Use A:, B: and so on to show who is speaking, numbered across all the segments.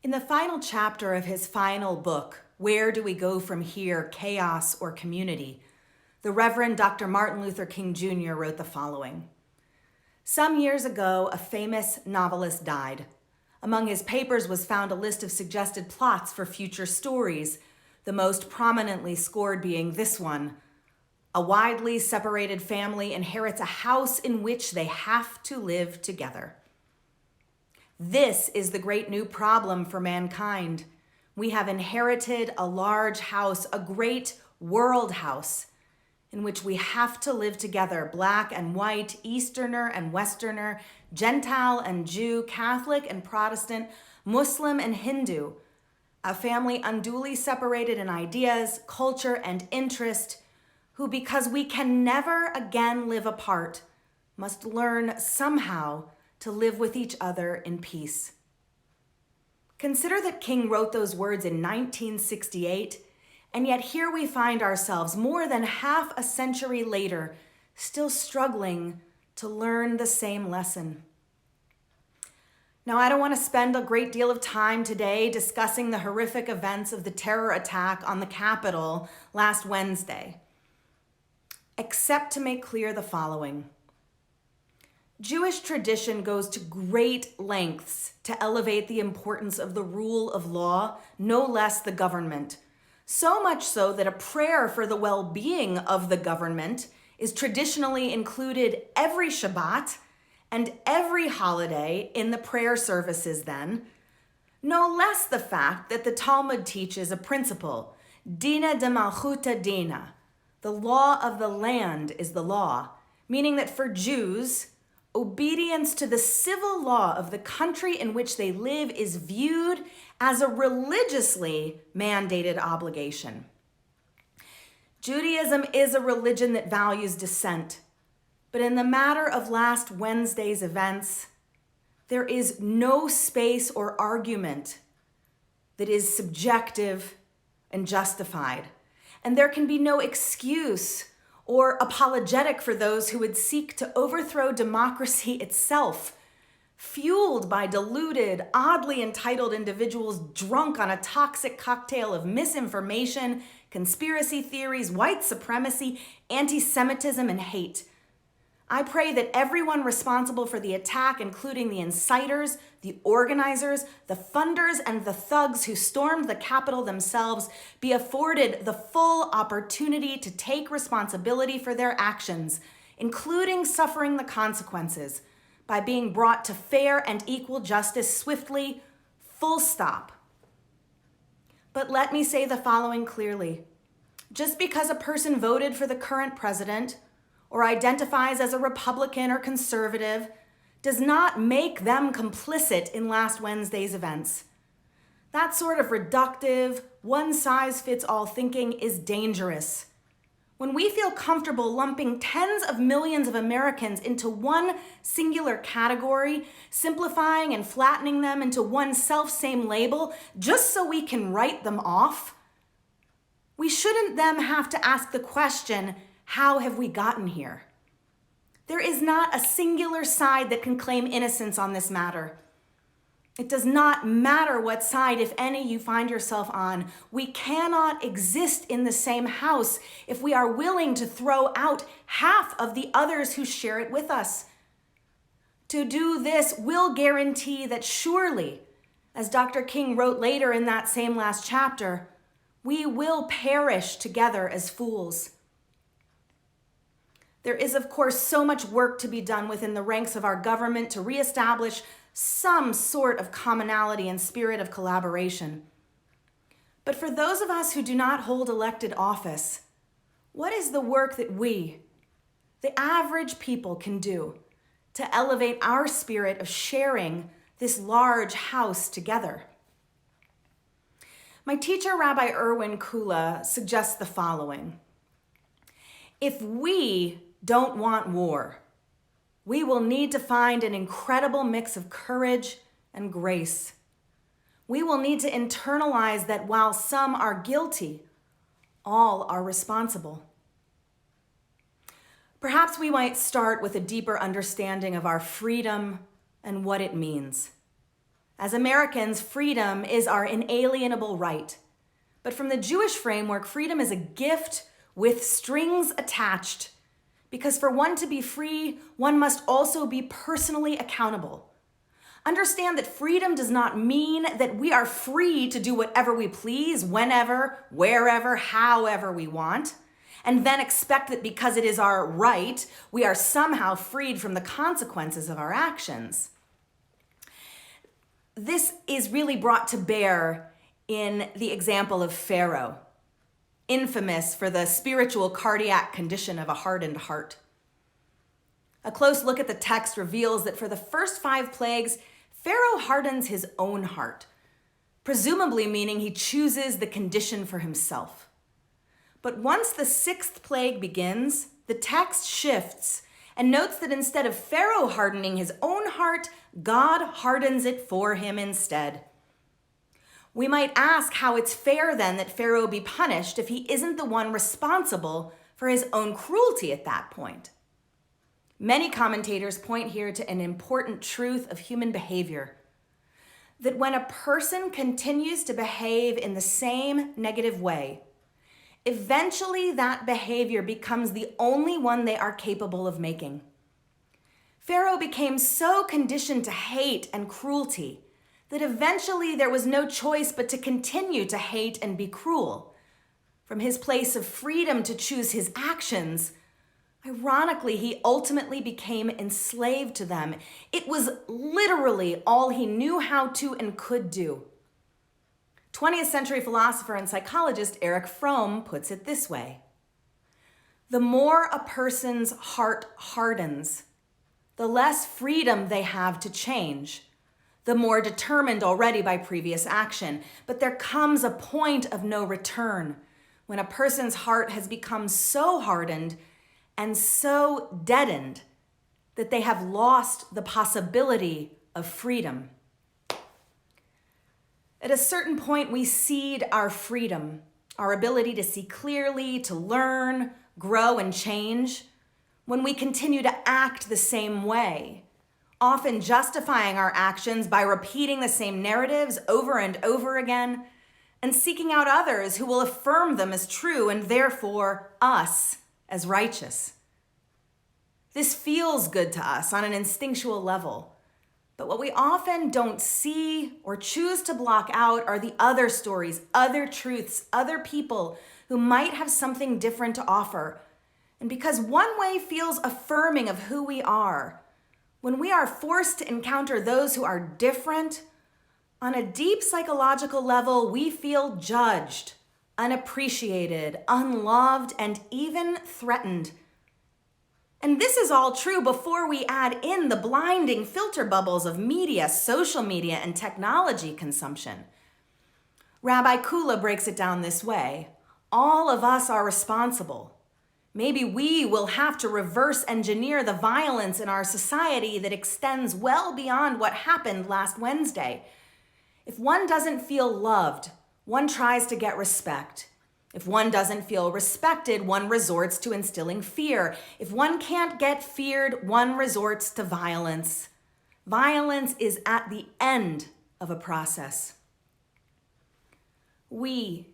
A: In the final chapter of his final book, Where Do We Go From Here, Chaos or Community?, the Reverend Dr. Martin Luther King Jr. wrote the following. Some years ago, a famous novelist died. Among his papers was found a list of suggested plots for future stories, the most prominently scored being this one. A widely separated family inherits a house in which they have to live together. This is the great new problem for mankind. We have inherited a large house, a great world house, in which we have to live together, black and white, Easterner and Westerner, Gentile and Jew, Catholic and Protestant, Muslim and Hindu, a family unduly separated in ideas, culture, and interest, who, because we can never again live apart, must learn somehow to live with each other in peace. Consider that King wrote those words in 1968, and yet here we find ourselves more than half a century later, still struggling to learn the same lesson. Now, I don't want to spend a great deal of time today discussing the horrific events of the terror attack on the Capitol last Wednesday, except to make clear the following. Jewish tradition goes to great lengths to elevate the importance of the rule of law, no less the government. So much so that a prayer for the well-being of the government is traditionally included every Shabbat and every holiday in the prayer services then. No less the fact that the Talmud teaches a principle, dina de malchuta dina, the law of the land is the law, meaning that for Jews, obedience to the civil law of the country in which they live is viewed as a religiously mandated obligation. Judaism is a religion that values dissent, but in the matter of last Wednesday's events, there is no space or argument that is subjective and justified, and there can be no excuse or apologetic for those who would seek to overthrow democracy itself, fueled by deluded, oddly entitled individuals drunk on a toxic cocktail of misinformation, conspiracy theories, white supremacy, anti-Semitism, and hate. I pray that everyone responsible for the attack, including the inciters, the organizers, the funders, and the thugs who stormed the Capitol themselves, be afforded the full opportunity to take responsibility for their actions, including suffering the consequences, by being brought to fair and equal justice swiftly, full stop. But let me say the following clearly. Just because a person voted for the current president or identifies as a Republican or conservative does not make them complicit in last Wednesday's events. That sort of reductive, one-size-fits-all thinking is dangerous. When we feel comfortable lumping tens of millions of Americans into one singular category, simplifying and flattening them into one self-same label just so we can write them off, we shouldn't then have to ask the question, how have we gotten here? There is not a singular side that can claim innocence on this matter. It does not matter what side, if any, you find yourself on. We cannot exist in the same house if we are willing to throw out half of the others who share it with us. To do this will guarantee that surely, as Dr. King wrote later in that same last chapter, we will perish together as fools. There is, of course, so much work to be done within the ranks of our government to reestablish some sort of commonality and spirit of collaboration. But for those of us who do not hold elected office, what is the work that we, the average people, can do to elevate our spirit of sharing this large house together? My teacher, Rabbi Erwin Kula, suggests the following. If we don't want war, we will need to find an incredible mix of courage and grace. We will need to internalize that while some are guilty, all are responsible. Perhaps we might start with a deeper understanding of our freedom and what it means. As Americans, freedom is our inalienable right. But from the Jewish framework, freedom is a gift with strings attached. Because for one to be free, one must also be personally accountable. Understand that freedom does not mean that we are free to do whatever we please, whenever, wherever, however we want, and then expect that because it is our right, we are somehow freed from the consequences of our actions. This is really brought to bear in the example of Pharaoh, infamous for the spiritual cardiac condition of a hardened heart. A close look at the text reveals that for the first 5 plagues, Pharaoh hardens his own heart, presumably meaning he chooses the condition for himself. But once the 6th plague begins, the text shifts and notes that instead of Pharaoh hardening his own heart, God hardens it for him instead. We might ask how it's fair then that Pharaoh be punished if he isn't the one responsible for his own cruelty at that point. Many commentators point here to an important truth of human behavior, that when a person continues to behave in the same negative way, eventually that behavior becomes the only one they are capable of making. Pharaoh became so conditioned to hate and cruelty that eventually there was no choice but to continue to hate and be cruel. From his place of freedom to choose his actions, ironically, he ultimately became enslaved to them. It was literally all he knew how to and could do. 20th century philosopher and psychologist Erich Fromm puts it this way: the more a person's heart hardens, the less freedom they have to change, the more determined already by previous action. But there comes a point of no return when a person's heart has become so hardened and so deadened that they have lost the possibility of freedom. At a certain point, we cede our freedom, our ability to see clearly, to learn, grow, and change, when we continue to act the same way, often justifying our actions by repeating the same narratives over and over again, and seeking out others who will affirm them as true and therefore us as righteous. This feels good to us on an instinctual level. But what we often don't see or choose to block out are the other stories, other truths, other people who might have something different to offer. And because one way feels affirming of who we are, when we are forced to encounter those who are different, on a deep psychological level, we feel judged, unappreciated, unloved, and even threatened. And this is all true before we add in the blinding filter bubbles of media, social media, and technology consumption. Rabbi Kula breaks it down this way: all of us are responsible. Maybe we will have to reverse engineer the violence in our society that extends well beyond what happened last Wednesday. If one doesn't feel loved, one tries to get respect. If one doesn't feel respected, one resorts to instilling fear. If one can't get feared, one resorts to violence. Violence is at the end of a process. We,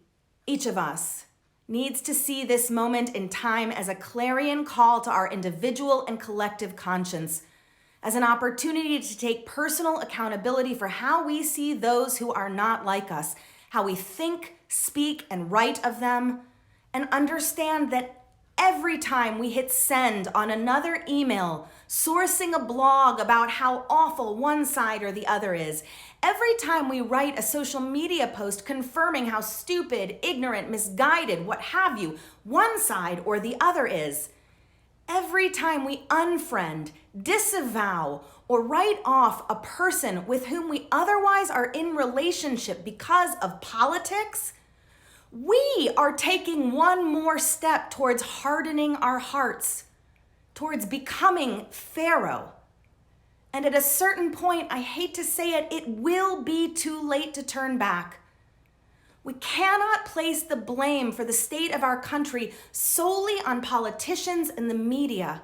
A: each of us, needs to see this moment in time as a clarion call to our individual and collective conscience, as an opportunity to take personal accountability for how we see those who are not like us, how we think, speak, and write of them, and understand that every time we hit send on another email, sourcing a blog about how awful one side or the other is, every time we write a social media post confirming how stupid, ignorant, misguided, what have you, one side or the other is, every time we unfriend, disavow, or write off a person with whom we otherwise are in relationship because of politics, we are taking one more step towards hardening our hearts, towards becoming Pharaoh. And at a certain point, I hate to say it, it will be too late to turn back. We cannot place the blame for the state of our country solely on politicians and the media.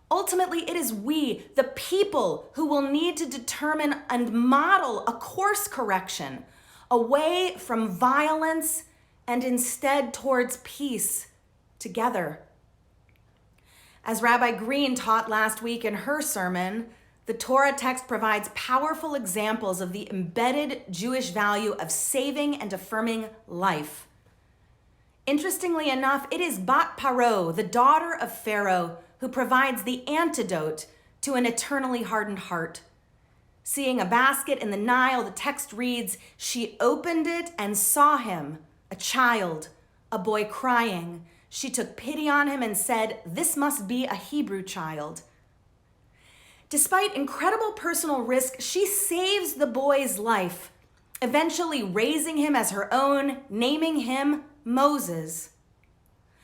A: Ultimately, it is we, the people, who will need to determine and model a course correction away from violence and instead towards peace together. As Rabbi Green taught last week in her sermon, the Torah text provides powerful examples of the embedded Jewish value of saving and affirming life. Interestingly enough, it is Bat Paro, the daughter of Pharaoh, who provides the antidote to an eternally hardened heart. Seeing a basket in the Nile, the text reads, "She opened it and saw him, a child, a boy crying. She took pity on him and said, 'This must be a Hebrew child.'" Despite incredible personal risk, she saves the boy's life, eventually raising him as her own, naming him Moses.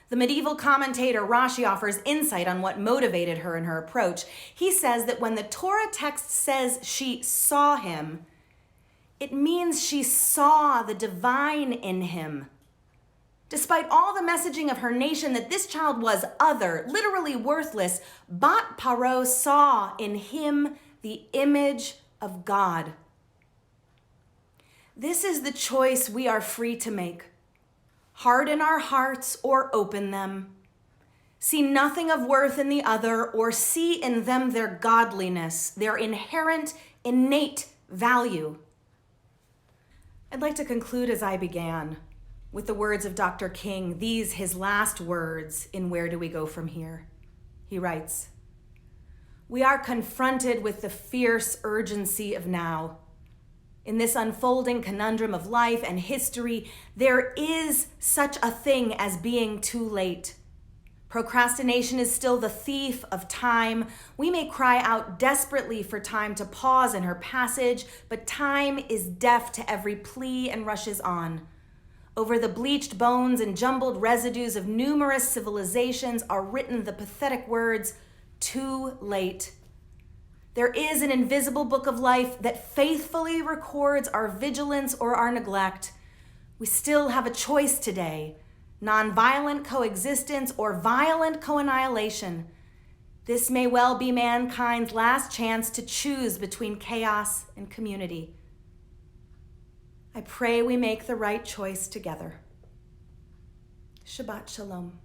A: The medieval commentator Rashi offers insight on what motivated her in her approach. He says that when the Torah text says she saw him, it means she saw the divine in him. Despite all the messaging of her nation that this child was other, literally worthless, Bat Paro saw in him the image of God. This is the choice we are free to make. Harden our hearts or open them. See nothing of worth in the other or see in them their godliness, their inherent, innate value. I'd like to conclude as I began, with the words of Dr. King, these his last words in Where Do We Go From Here? He writes, "We are confronted with the fierce urgency of now. In this unfolding conundrum of life and history, there is such a thing as being too late. Procrastination is still the thief of time. We may cry out desperately for time to pause in her passage, but time is deaf to every plea and rushes on. Over the bleached bones and jumbled residues of numerous civilizations are written the pathetic words, 'Too late.' There is an invisible book of life that faithfully records our vigilance or our neglect. We still have a choice today, nonviolent coexistence or violent co-annihilation. This may well be mankind's last chance to choose between chaos and community. I pray we make the right choice together. Shabbat Shalom.